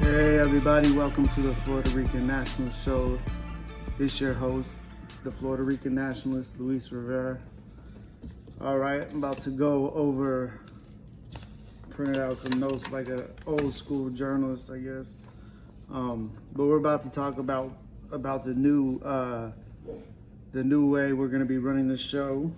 Hey everybody, welcome to the Florida Rican Nationalist Show. It's your host, the Florida Rican Nationalist, Luis Rivera. Alright, I'm about to go over, printed out some notes like an old school journalist, I guess. But we're about to talk about the new way we're going to be running the show.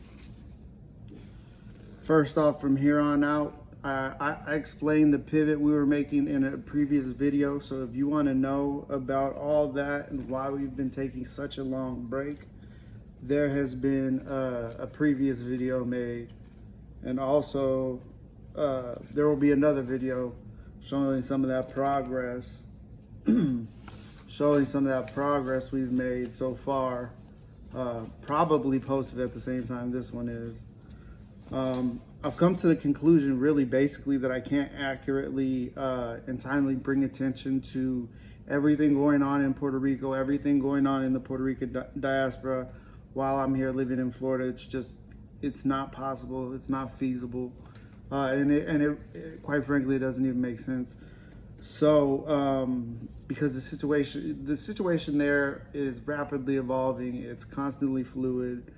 First off, from here on out, I explained the pivot we were making in a previous video, so if you want to know about all that and why we've been taking such a long break, there has been a previous video made, and also there will be another video showing some of that progress we've made so far, probably posted at the same time this one is. I've come to the conclusion, really, basically, that I can't accurately and timely bring attention to everything going on in Puerto Rico, everything going on in the Puerto Rican diaspora while I'm here living in Florida. It's not possible. It's not feasible. And it, quite frankly, it doesn't even make sense. So, because the situation there is rapidly evolving, it's constantly fluid.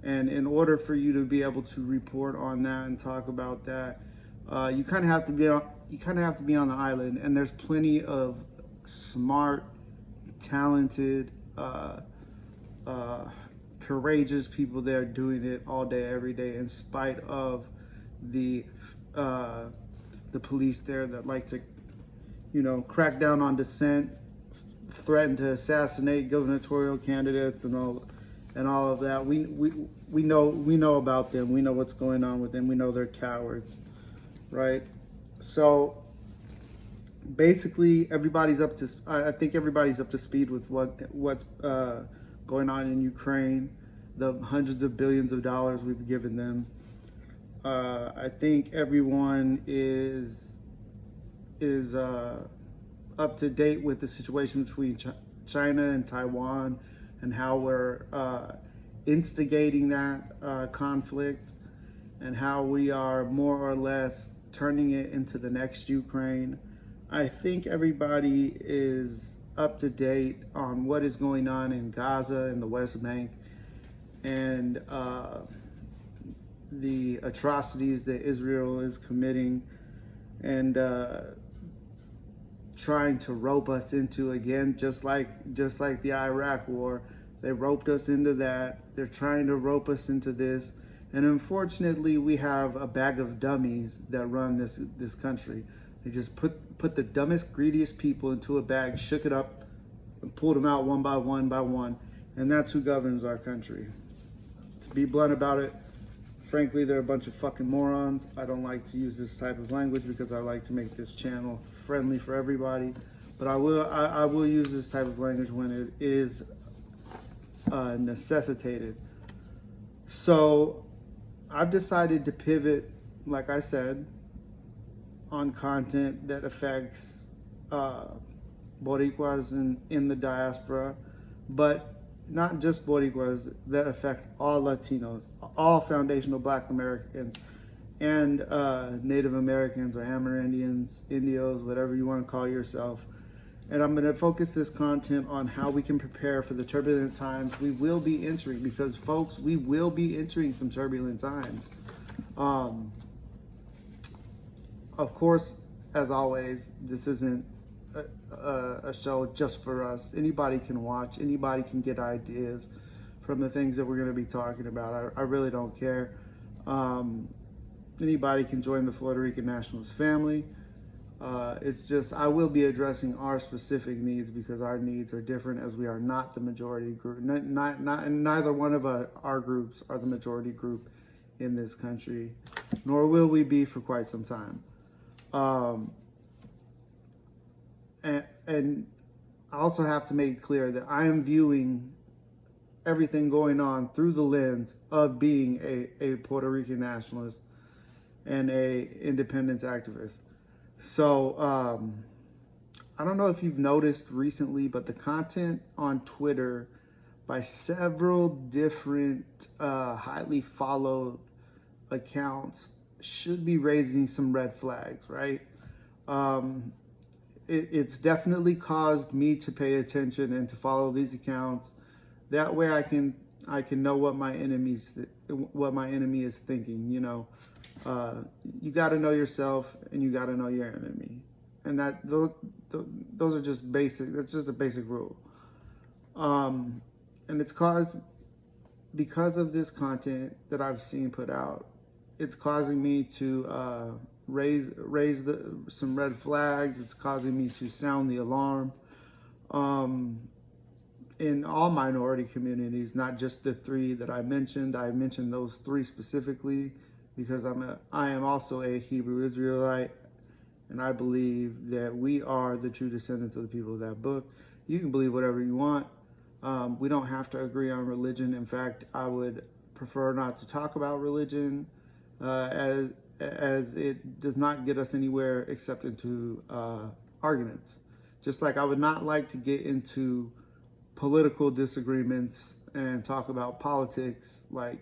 And in order for you to be able to report on that and talk about that, you kind of have to be on the island. And there's plenty of smart, talented, courageous people there doing it all day, every day, in spite of the police there that like to, crack down on dissent, threaten to assassinate gubernatorial candidates, and all of that. We know about them. We know what's going on with them. We know they're cowards, right? So basically, I think everybody's up to speed with what's going on in Ukraine, the hundreds of billions of dollars we've given them. I think everyone is up to date with the situation between China and Taiwan, and how we're instigating that conflict, and how we are more or less turning it into the next Ukraine. I think everybody is up to date on what is going on in Gaza and the West Bank, and the atrocities that Israel is committing, and trying to rope us into, again, just like the Iraq War. They roped us into that. They're trying to rope us into this. And unfortunately, we have a bag of dummies that run this country. They just put the dumbest, greediest people into a bag, shook it up, and pulled them out one by one. And that's who governs our country. To be blunt about it, frankly, they're a bunch of fucking morons. I don't like to use this type of language because I like to make this channel friendly for everybody. But I will use this type of language when it is necessitated. So I've decided to pivot, like I said, on content that affects Boricuas in the diaspora, but not just Boricuas, that affect all Latinos, all foundational Black Americans, and Native Americans or Amerindians, Indios, whatever you want to call yourself. And I'm going to focus this content on how we can prepare for the turbulent times we will be entering, because, folks, we will be entering some turbulent times. Of course, as always, this isn't a show just for us. Anybody can watch. Anybody can get ideas from the things that we're going to be talking about. I really don't care. Anybody can join the Florida Rican Nationalist family. It's just, I will be addressing our specific needs, because our needs are different, as we are not the majority group. Neither one of our groups are the majority group in this country, nor will we be for quite some time. And I also have to make clear that I am viewing everything going on through the lens of being a Puerto Rican nationalist and a independence activist. So I don't know if you've noticed recently, but the content on Twitter by several different highly followed accounts should be raising some red flags, right? it's definitely caused me to pay attention and to follow these accounts. That way, I can know what my enemy is thinking. You know, you got to know yourself and you got to know your enemy, and those are just basic. That's just a basic rule. And it's caused because of this content that I've seen put out. It's causing me to raise some red flags. It's causing me to sound the alarm in all minority communities, not just the three that I mentioned. I mentioned those three specifically because I am also a Hebrew Israelite, and I believe that we are the true descendants of the people of that book. You can believe whatever you want. We don't have to agree on religion. In fact, I would prefer not to talk about religion as it does not get us anywhere except into arguments. Just like I would not like to get into political disagreements and talk about politics, like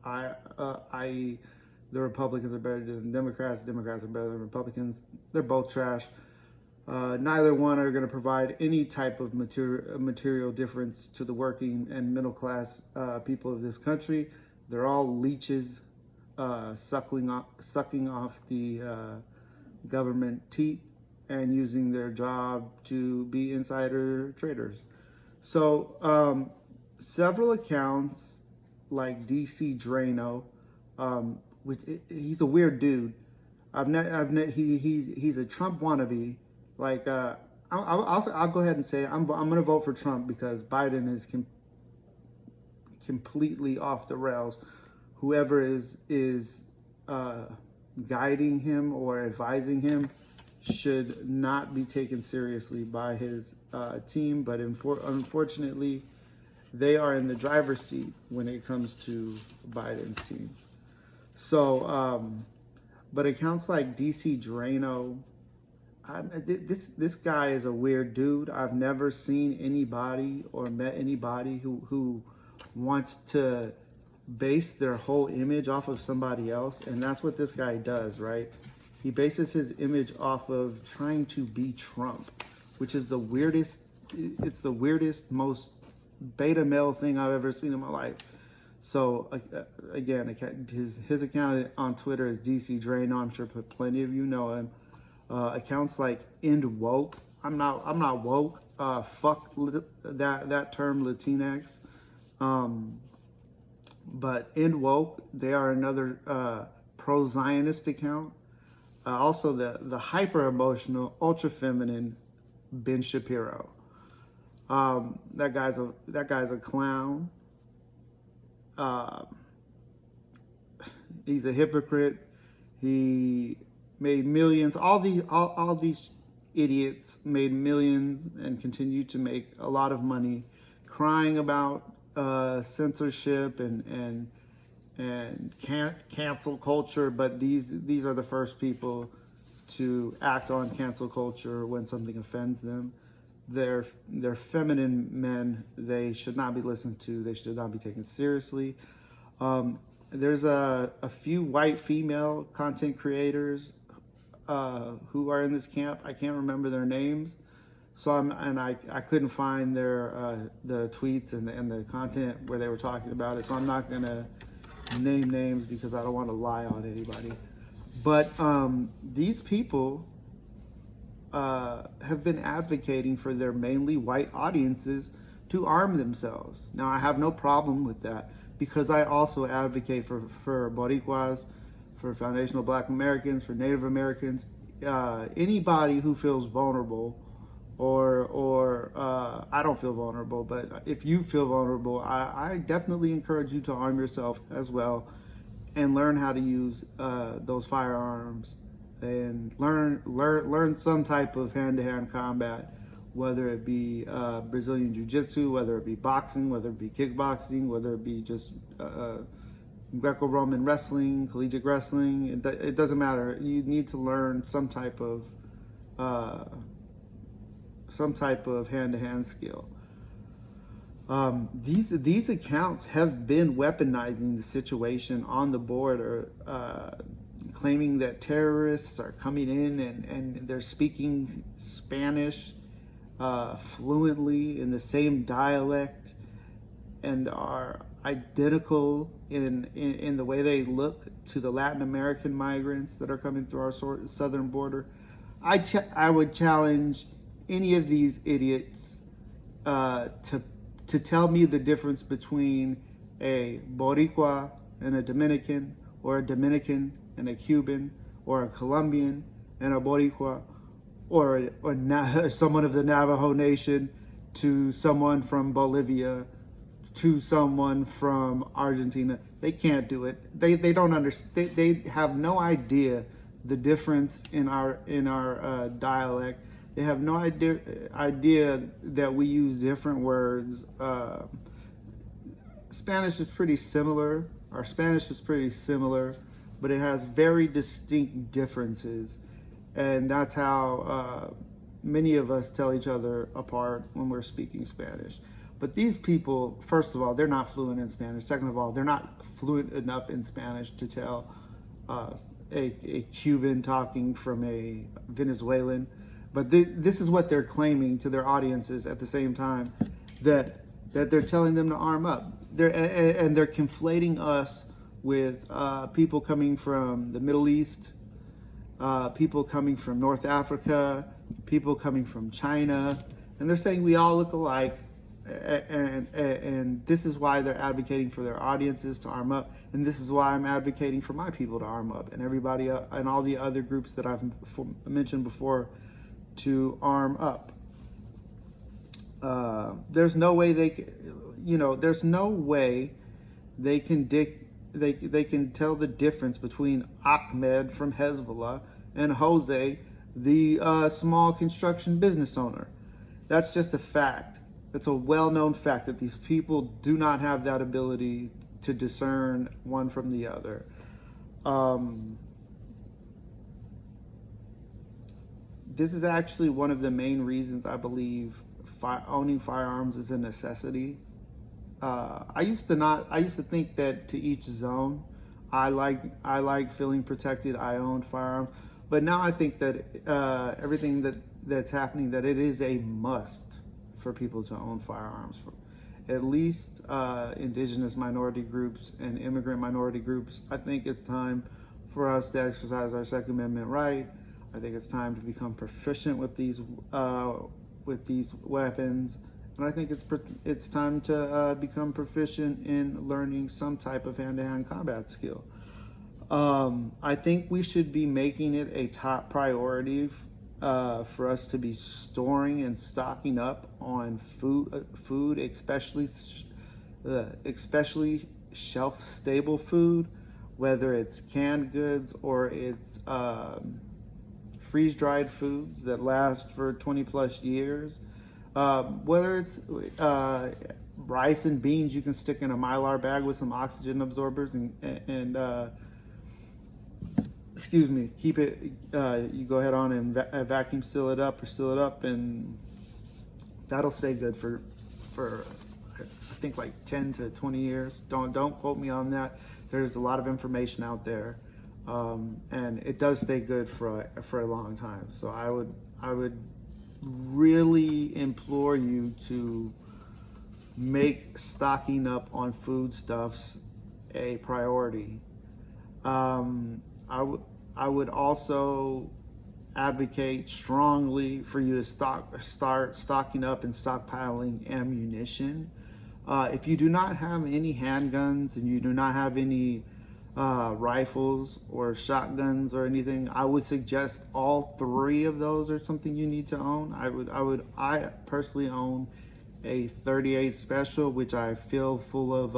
the Republicans are better than Democrats are better than Republicans. They're both trash. Neither one are going to provide any type of material difference to the working and middle class people of this country. They're all leeches, sucking off the government teat and using their job to be insider traders. So several accounts like DC Drano, which he's a weird dude. He's a Trump wannabe. Like I'll go ahead and say I'm going to vote for Trump because Biden is completely off the rails. Whoever is guiding him or advising him should not be taken seriously by his team. But unfortunately, they are in the driver's seat when it comes to Biden's team. So, but accounts like DC Drano, this guy is a weird dude. I've never seen anybody or met anybody who wants to base their whole image off of somebody else, and that's what this guy does, right? He bases his image off of trying to be Trump, which is the weirdest. It's the weirdest, most beta male thing I've ever seen in my life. So again, his account on Twitter is DC Drano. I'm sure plenty of you know him. Accounts like End Woke. I'm not woke. Fuck that term, Latinx. But End Woke, they are another pro-Zionist account. Also, the hyper-emotional, ultra-feminine Ben Shapiro. That guy's a clown. He's a hypocrite. He made millions. All these idiots made millions and continue to make a lot of money, crying about censorship and cancel culture. But these are the first people to act on cancel culture when something offends them. They're feminine men. They should not be listened to. They should not be taken seriously. There's a few white female content creators who are in this camp. I can't remember their names, so I couldn't find their the tweets and the content where they were talking about it. So I'm not gonna name names because I don't want to lie on anybody. But these people have been advocating for their mainly white audiences to arm themselves. Now, I have no problem with that because I also advocate for Boricuas, for foundational Black Americans, for Native Americans, anybody who feels vulnerable or I don't feel vulnerable, but if you feel vulnerable, I definitely encourage you to arm yourself as well and learn how to use those firearms and learn some type of hand-to-hand combat, whether it be Brazilian Jiu-Jitsu, whether it be boxing, whether it be kickboxing, whether it be just Greco-Roman wrestling, collegiate wrestling. It doesn't matter. You need to learn some type of hand-to-hand skill. These accounts have been weaponizing the situation on the border. claiming that terrorists are coming in and they're speaking Spanish fluently in the same dialect and are identical in the way they look to the Latin American migrants that are coming through our southern border. I would challenge any of these idiots to tell me the difference between a Boricua and a Dominican, or a Dominican and a Cuban, or a Colombian and a Boricua, or someone of the Navajo Nation to someone from Bolivia to someone from Argentina. They can't do it. They don't understand. They have no idea the difference in our dialect. They have no idea that we use different words. Spanish is pretty similar. Our Spanish is pretty similar, but it has very distinct differences. And that's how many of us tell each other apart when we're speaking Spanish. But these people, first of all, they're not fluent in Spanish. Second of all, they're not fluent enough in Spanish to tell a Cuban talking from a Venezuelan. But this is what they're claiming to their audiences at the same time, that they're telling them to arm up. And they're conflating us with people coming from the Middle East, people coming from North Africa, people coming from China, and they're saying we all look alike. And this is why they're advocating for their audiences to arm up, and this is why I'm advocating for my people to arm up, and everybody and all the other groups that I've mentioned before to arm up. There's no way there's no way they can tell the difference between Ahmed from Hezbollah and Jose, the small construction business owner. That's just a fact. It's a well-known fact that these people do not have that ability to discern one from the other. This is actually one of the main reasons I believe owning firearms is a necessity. I used to think that to each his own. I like feeling protected. I owned firearms, but now I think that everything that's happening, that it is a must for people to own firearms. For at least indigenous minority groups and immigrant minority groups, I think it's time for us to exercise our Second Amendment right. I think it's time to become proficient with these weapons, and I think it's time to become proficient in learning some type of hand-to-hand combat skill. I think we should be making it a top priority for us to be storing and stocking up on food, especially shelf-stable food, whether it's canned goods or it's freeze-dried foods that last for 20 plus years. Whether it's rice and beans you can stick in a Mylar bag with some oxygen absorbers and keep it, you go ahead on and vacuum seal it up, and that'll stay good for I think like 10 to 20 years. Don't quote me on that. There's a lot of information out there, and it does stay good for a long time. So I would really implore you to make stocking up on foodstuffs a priority. I would also advocate strongly for you to start stocking up and stockpiling ammunition. If you do not have any handguns and you do not have any rifles or shotguns or anything, I would suggest all three of those are something you need to own. I personally own a 38 Special, which I feel full of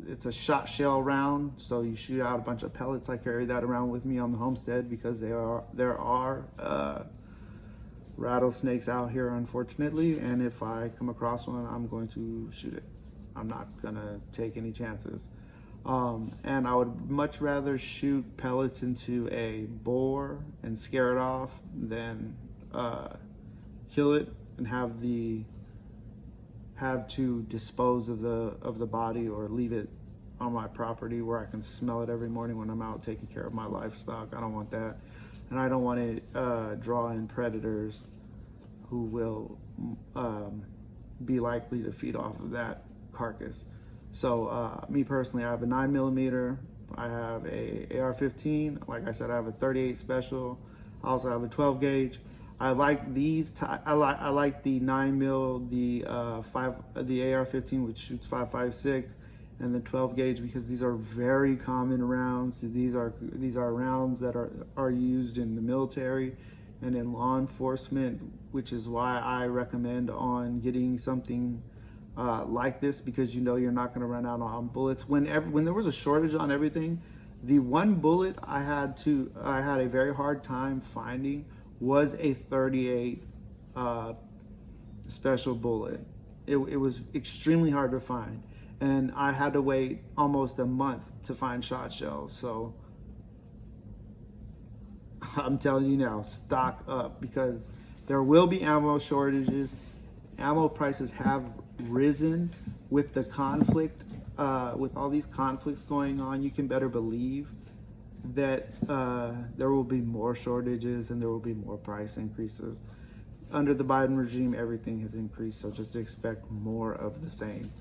it's a shot shell round, so you shoot out a bunch of pellets. I carry that around with me on the homestead because there are rattlesnakes out here, unfortunately, and if I come across one, I'm going to shoot it. I'm not gonna take any chances. And I would much rather shoot pellets into a boar and scare it off than kill it and have to dispose of the body or leave it on my property where I can smell it every morning when I'm out taking care of my livestock. I don't want that. And I don't want to draw in predators who will be likely to feed off of that carcass. So me personally, I have a 9mm. I have a AR-15. Like I said, I have a 38 special. I also have a 12 gauge. I like these. I like the 9mm, the AR-15, which shoots 5.56, and the 12 gauge because these are very common rounds. These are rounds that are used in the military and in law enforcement, which is why I recommend on getting something like this, because you know you're not going to run out on bullets. When there was a shortage on everything, the one bullet I had a very hard time finding was a 38 special bullet. It was extremely hard to find, and I had to wait almost a month to find shot shells. So I'm telling you now, stock up, because there will be ammo shortages. Ammo prices have risen with the conflict, with all these conflicts going on. You can better believe that there will be more shortages and there will be more price increases. Under the Biden regime, everything has increased, so just expect more of the same.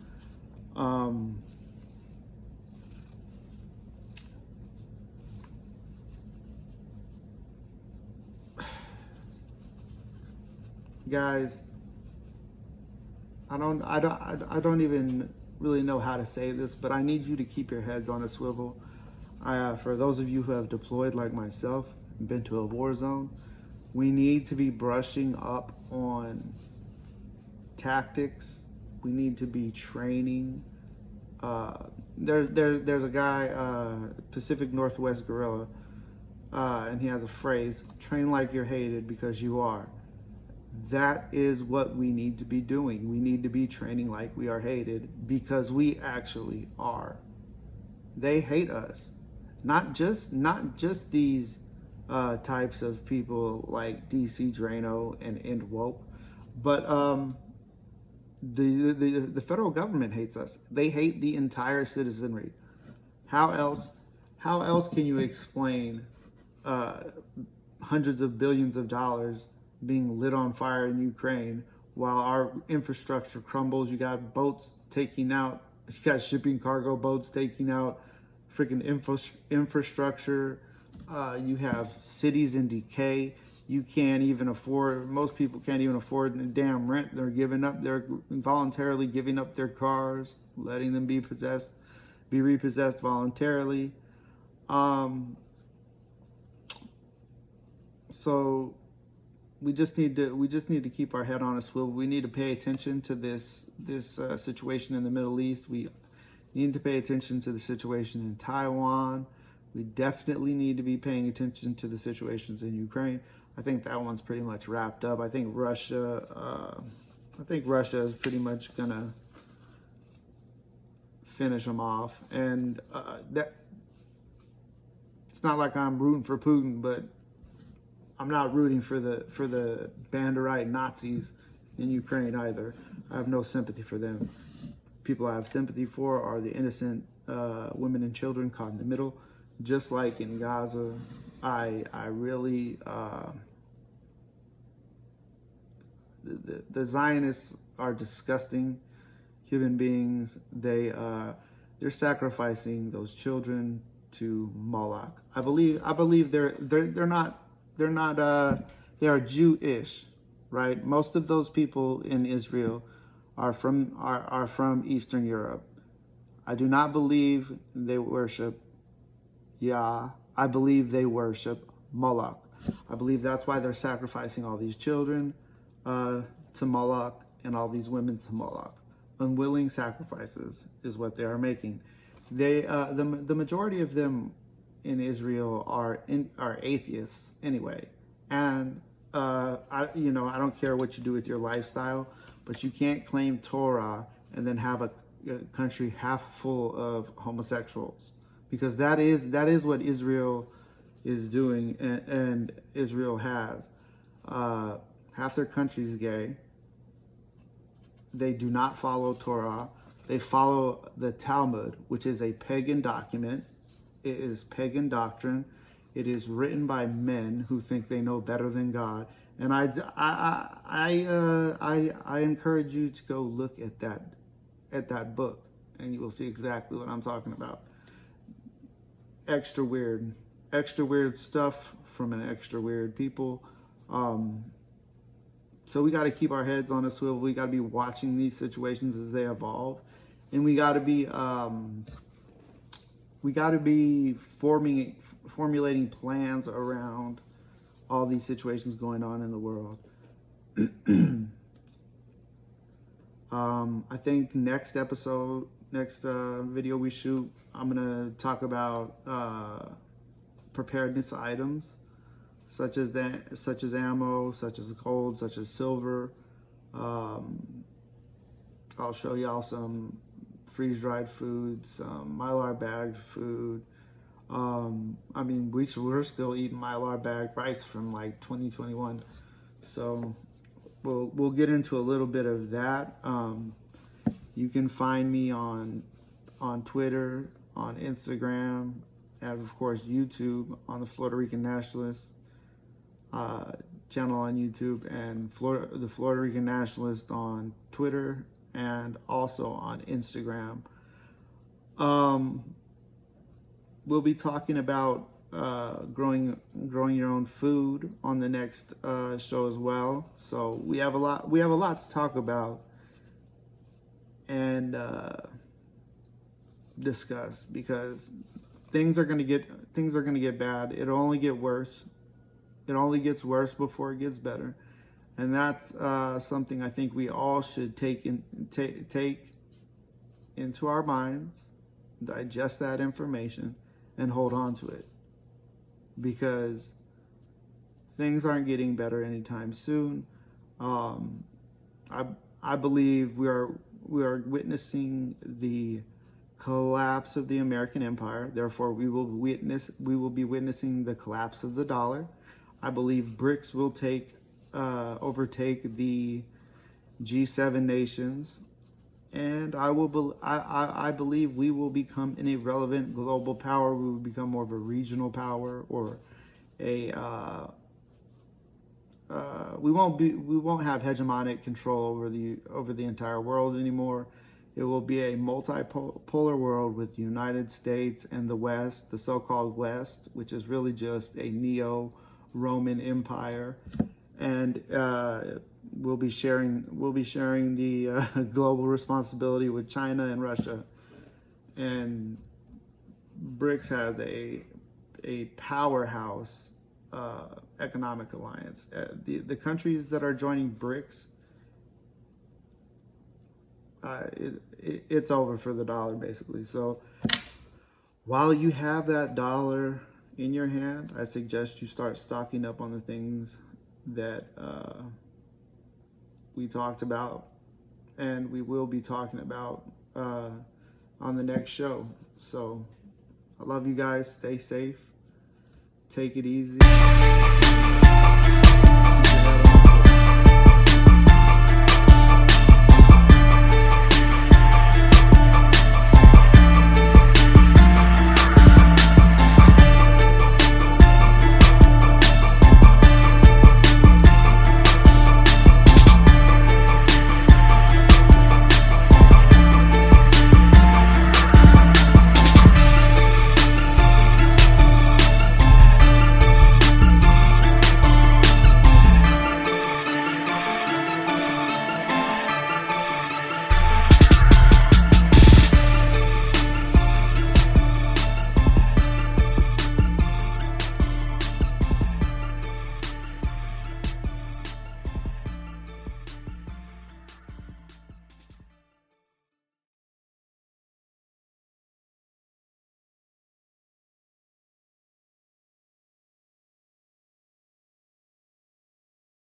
Guys, I don't even really know how to say this, but I need you to keep your heads on a swivel. For those of you who have deployed like myself and been to a war zone, we need to be brushing up on tactics. We need to be training. There's a guy, Pacific Northwest Guerrilla, and he has a phrase: train like you're hated because you are. That is what we need to be doing. We need to be training like we are hated because we actually are. They hate us. Not just these types of people like DC Drano and Woke, but the federal government hates us. They hate the entire citizenry. How else can you explain hundreds of billions of dollars being lit on fire in Ukraine while our infrastructure crumbles? You got boats taking out, you got shipping cargo boats taking out freaking infrastructure. You have cities in decay. You can't even afford, most people can't even afford the damn rent. They're voluntarily giving up their cars, letting them be repossessed voluntarily. So we just need to keep our head on a swivel. We need to pay attention to this situation in the Middle East. We need to pay attention to the situation in Taiwan. We definitely need to be paying attention to the situations in Ukraine. I think that one's pretty much wrapped up. I think Russia is pretty much gonna finish them off, and that it's not like I'm rooting for Putin, but I'm not rooting for the Banderite Nazis in Ukraine either. I have no sympathy for them. People I have sympathy for are the innocent women and children caught in the middle, just like in Gaza. I really the Zionists are disgusting human beings. They're sacrificing those children to Moloch. I believe they are Jewish, right? Most of those people in Israel are from Eastern Europe. I do not believe they worship Yah. I believe they worship Moloch. I believe that's why they're sacrificing all these children to Moloch and all these women to Moloch. Unwilling sacrifices is what they are making. The majority of them in Israel are atheists anyway, and I don't care what you do with your lifestyle, but you can't claim Torah and then have a country half full of homosexuals, because that is what Israel is doing, and Israel has half their country is gay. They do not follow Torah. They follow the Talmud, which is a pagan document. It is pagan doctrine. It is written by men who think they know better than God. And I encourage you to go look at that book, and you will see exactly what I'm talking about. Extra weird stuff from an extra weird people. So we got to keep our heads on a swivel. We got to be watching these situations as they evolve, and we got to be formulating plans around all these situations going on in the world. I think next video we shoot, I'm gonna talk about preparedness items, such as ammo, such as gold, such as silver. I'll show y'all some freeze-dried food, some Mylar bagged food. I mean, we're still eating Mylar bagged rice from like 2021, so we'll get into a little bit of that. You can find me on Twitter, on Instagram, and of course YouTube on the Florida Rican Nationalist channel on YouTube, and the Florida Rican Nationalist on Twitter, and also on Instagram. We'll be talking about growing your own food on the next show as well. So we have a lot to talk about and discuss, because things are gonna get bad. It'll only get worse. It only gets worse before it gets better, and that's something I think we all should take into our minds, digest that information, and hold on to it, because things aren't getting better anytime soon. I believe we are witnessing the collapse of the American empire. Therefore, we will be witnessing the collapse of the dollar. I believe BRICS will overtake the G7 nations, and I believe we will become an irrelevant global power. We will become more of a regional power, or we won't have hegemonic control over the entire world anymore. It will be a multipolar world with the United States and the West, the so-called West, which is really just a neo-Roman empire, and we'll be sharing the global responsibility with China and Russia. And BRICS has a powerhouse economic alliance. The countries that are joining BRICS, it's over for the dollar, basically. So while you have that dollar in your hand, I suggest you start stocking up on the things that we talked about, and we will be talking about on the next show. So I love you guys. Stay safe. Take it easy.